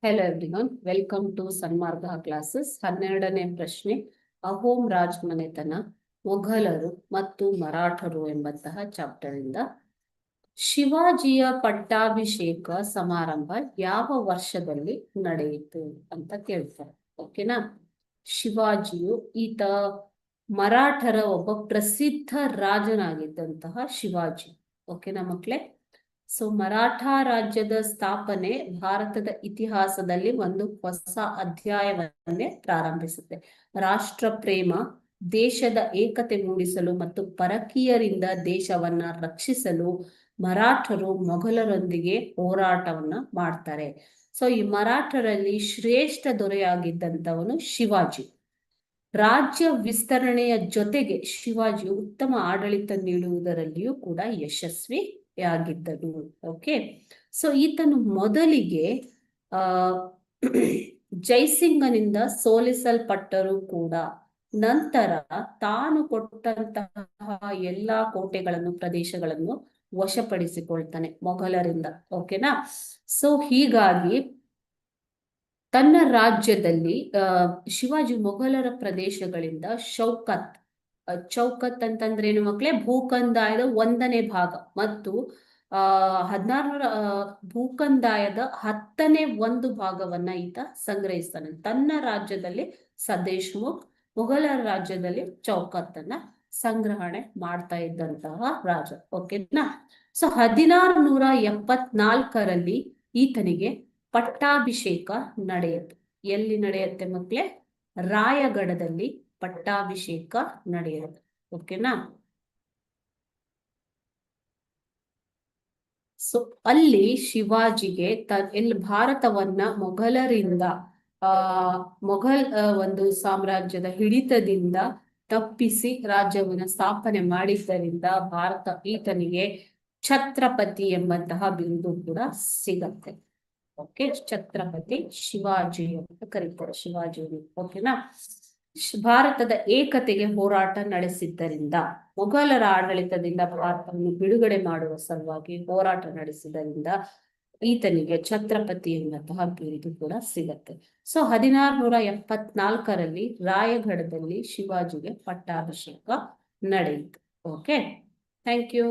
Hello everyone, welcome to Sanmarga classes. 12ನೇ ಪ್ರಶ್ನೆ, ಅಹೋಮ್ ರಾಜಮನೆತನ, ಮೊಘಲರು ಮತ್ತು ಮರಾಠರು ಎಂಬಂತಹ ಚಾಪ್ಟರ್ ಇಂದ ಶಿವಾಜಿಯ ಪಟ್ಟಾಭಿಷೇಕ ಸಮಾರಂಭ ಯಾವ ವರ್ಷದಲ್ಲಿ ನಡೆಯಿತು ಅಂತ ಕೇಳ್ತಾರೆ. ಓಕೆನಾ. ಶಿವಾಜಿಯು ಈತ ಮರಾಠರ ಒಬ್ಬ ಪ್ರಸಿದ್ಧ ರಾಜನಾಗಿದ್ದಂತಹ ಶಿವಾಜಿ. ಓಕೆನಾ ಮಕ್ಕಳೇ. ಸೊ ಮರಾಠ ರಾಜ್ಯದ ಸ್ಥಾಪನೆ ಭಾರತದ ಇತಿಹಾಸದಲ್ಲಿ ಒಂದು ಹೊಸ ಅಧ್ಯಾಯವನ್ನೇ ಪ್ರಾರಂಭಿಸುತ್ತೆ. ರಾಷ್ಟ್ರ ಪ್ರೇಮ, ದೇಶದ ಏಕತೆ ಮೂಡಿಸಲು ಮತ್ತು ಪರಕೀಯರಿಂದ ದೇಶವನ್ನ ರಕ್ಷಿಸಲು ಮರಾಠರು ಮೊಘಲರೊಂದಿಗೆ ಹೋರಾಟವನ್ನ ಮಾಡ್ತಾರೆ. ಸೊ ಈ ಮರಾಠರಲ್ಲಿ ಶ್ರೇಷ್ಠ ದೊರೆಯಾಗಿದ್ದಂಥವನು ಶಿವಾಜಿ. ರಾಜ್ಯ ವಿಸ್ತರಣೆಯ ಜೊತೆಗೆ ಶಿವಾಜಿಯು ಉತ್ತಮ ಆಡಳಿತ ನೀಡುವುದರಲ್ಲಿಯೂ ಕೂಡ ಯಶಸ್ವಿಯಾಗಿದ್ದನು. ಓಕೆ. ಸೊ ಈತನು ಮೊದಲಿಗೆ ಜೈಸಿಂಗನಿಂದ ಸೋಲಿಸಲ್ಪಟ್ಟರೂ ಕೂಡ ನಂತರ ತಾನು ಕೊಟ್ಟಂತಹ ಎಲ್ಲಾ ಕೋಟೆಗಳನ್ನು, ಪ್ರದೇಶಗಳನ್ನು ವಶಪಡಿಸಿಕೊಳ್ತಾನೆ ಮೊಘಲರಿಂದ. ಓಕೆನಾ. ಸೊ ಹೀಗಾಗಿ ತನ್ನ ರಾಜ್ಯದಲ್ಲಿ ಶಿವಾಜಿ ಮೊಘಲರ ಪ್ರದೇಶಗಳಿಂದ ಚೌಕತ್ ಅಂತಂದ್ರೆ ಏನು ಮಕ್ಕಳೇ, ಭೂಕಂದಾಯದ 1ನೇ ಭಾಗ ಮತ್ತು 16ರ ಭೂಕಂದಾಯದ 10ನೇ 1 ಭಾಗವನ್ನ ಈತ ಸಂಗ್ರಹಿಸ್ತಾನೆ. ತನ್ನ ರಾಜ್ಯದಲ್ಲಿ ಸದೇಶ್ಮುಖ್, ಮೊಘಲರ ರಾಜ್ಯದಲ್ಲಿ ಚೌಕತ್ತನ್ನ ಸಂಗ್ರಹಣೆ ಮಾಡ್ತಾ ಇದ್ದಂತಹ ರಾಜ. ಓಕೆನಾ. ಸೊ 1674ರಲ್ಲಿ ಈತನಿಗೆ ಪಟ್ಟಾಭಿಷೇಕ ನಡೆಯಿತು. ಎಲ್ಲಿ ನಡೆಯುತ್ತೆ ಮಕ್ಕಳೇ? ರಾಯಗಢದಲ್ಲಿ ಪಟ್ಟಾಭಿಷೇಕ ನಡೆಯುತ್ತೆ. ಓಕೆನಾ. ಸೊ ಅಲ್ಲಿ ಶಿವಾಜಿಗೆ ಎಲ್ಲಿ ಭಾರತವನ್ನ ಮೊಘಲರಿಂದ ಮೊಘಲ್ ಒಂದು ಸಾಮ್ರಾಜ್ಯದ ಹಿಡಿತದಿಂದ ತಪ್ಪಿಸಿ ರಾಜ್ಯವನ್ನ ಸ್ಥಾಪನೆ ಮಾಡಿದ್ದರಿಂದ ಭಾರತ ಈತನಿಗೆ ಛತ್ರಪತಿ ಎಂಬಂತಹ ಬಿರುದು ಕೂಡ ಸಿಗತ್ತೆ. ಓಕೆ. ಛತ್ರಪತಿ ಶಿವಾಜಿ ಅಂತ ಕರೀತಾರೆ ಶಿವಾಜಿ. ಓಕೆನಾ. ಭಾರತದ ಏಕತೆಗೆ ಹೋರಾಟ ನಡೆಸಿದ್ದರಿಂದ, ಮೊಘಲರ ಆಡಳಿತದಿಂದ ಭಾರತವನ್ನು ಬಿಡುಗಡೆ ಮಾಡುವ ಸಲುವಾಗಿ ಹೋರಾಟ ನಡೆಸಿದ್ದರಿಂದ ಈತನಿಗೆ ಛತ್ರಪತಿ ಎಂಬಂತಹ ಬಿರುದು ಕೂಡ ಸಿಗತ್ತೆ. ಸೊ 1674ರಲ್ಲಿ ರಾಯಗಢದಲ್ಲಿ ಶಿವಾಜಿಗೆ ಪಟ್ಟಾಭಿಷೇಕ ನಡೆಯಿತು. ಓಕೆ. Thank you.